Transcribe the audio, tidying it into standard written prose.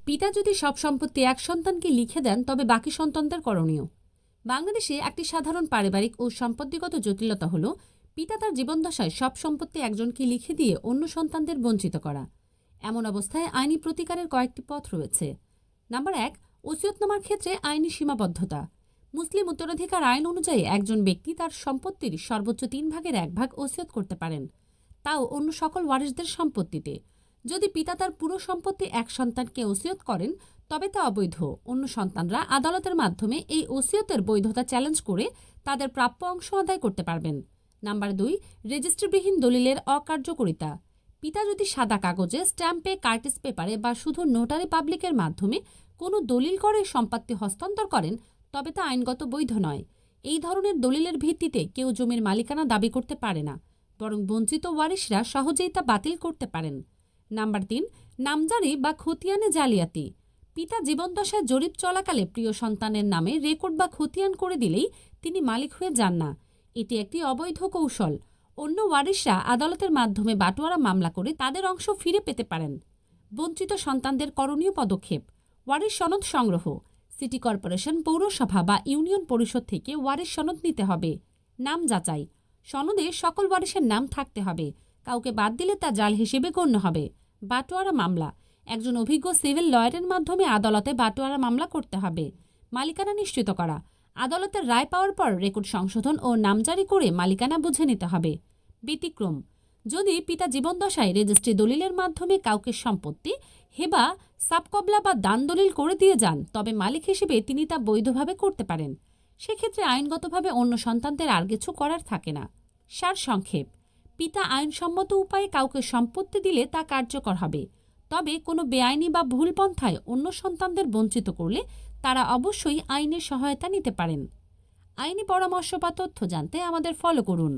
পিতা যদি সব সম্পত্তি এক সন্তানকে লিখে দেন তবে বাকি সন্তানদের করণীয়। বাংলাদেশে একটি সাধারণ পারিবারিক ও সম্পত্তিগত জটিলতা হল পিতা তার জীবদ্দশায় সব সম্পত্তি একজনকে লিখে দিয়ে অন্য সন্তানদের বঞ্চিত করা। এমন অবস্থায় আইনি প্রতিকারের কয়েকটি পথ রয়েছে। নাম্বার ১, ওসিয়তনামার ক্ষেত্রে আইনি সীমাবদ্ধতা। মুসলিম উত্তরাধিকার আইন অনুযায়ী একজন ব্যক্তি তার সম্পত্তির সর্বোচ্চ 3/1 ওসিয়ত করতে পারেন, তাও অন্য সকল ওয়ারিসদের সম্পত্তিতে। যদি পিতা তার পুরো সম্পত্তি এক সন্তানকে ওসিয়ত করেন তবে তা অবৈধ। অন্য সন্তানরা আদালতের মাধ্যমে এই ওসিয়তের বৈধতা চ্যালেঞ্জ করে তাদের প্রাপ্য অংশ আদায় করতে পারবেন। নাম্বার ২, রেজিস্ট্রিবিহীন দলিলের অকার্যকরিতা। পিতা যদি সাদা কাগজে, স্ট্যাম্পে, কার্টিস পেপারে বা শুধু নোটারি পাবলিকের মাধ্যমে কোনো দলিল করে সম্পত্তি হস্তান্তর করেন তবে তা আইনগত বৈধ নয়। এই ধরনের দলিলের ভিত্তিতে কেউ জমির মালিকানা দাবি করতে পারে না, বরং বঞ্চিত ওয়ারিশরা সহজেই তা বাতিল করতে পারেন। নাম্বার ৩, নামজারি বা খতিয়ানে জালিয়াতি। পিতা জীবদ্দশায় জরিপ চলাকালে প্রিয় সন্তানের নামে রেকর্ড বা খতিয়ান করে দিলেই তিনি মালিক হয়ে যান না। এটি একটি অবৈধ কৌশল। অন্য ওয়ারিশরা আদালতের মাধ্যমে বাটোয়ারা মামলা করে তাদের অংশ ফিরে পেতে পারেন। বঞ্চিত সন্তানদের করণীয় পদক্ষেপ: ওয়ারিশ সনদ সংগ্রহ। সিটি কর্পোরেশন, পৌরসভা বা ইউনিয়ন পরিষদ থেকে ওয়ারিশ সনদ নিতে হবে। নাম যাচাই: সনদে সকল ওয়ারিশের নাম থাকতে হবে, কাউকে বাদ দিলে তা জাল হিসেবে গণ্য হবে। বাটোয়ারা মামলা: একজন অভিজ্ঞ সিভিল লয়ারের মাধ্যমে আদালতে বাটোয়ারা মামলা করতে হবে। মালিকানা নিশ্চিত করা: আদালতের রায় পাওয়ার পর রেকর্ড সংশোধন ও নামজারি করে মালিকানা বুঝে নিতে হবে। ব্যতিক্রম: যদি পিতা জীবদ্দশায় রেজিস্ট্রি দলিলের মাধ্যমে কাউকে সম্পত্তি হেবা, সাবকবলা বা দান দলিল করে দিয়ে যান তবে মালিক হিসেবে তিনি তা বৈধভাবে করতে পারেন। সেক্ষেত্রে আইনগতভাবে অন্য সন্তানদের আর কিছু করার থাকে না। সারসংক্ষেপ: পিতা আইনসম্মত উপায়ে কাউকে সম্পত্তি দিলে তা কার্যকর হবে, তবে কোনো বেআইনি বা ভুল পন্থায় অন্য সন্তানদের বঞ্চিত করলে তারা অবশ্যই আইনের সহায়তা নিতে পারেন। আইনি পরামর্শ বা তথ্য জানতে আমাদের ফলো করুন।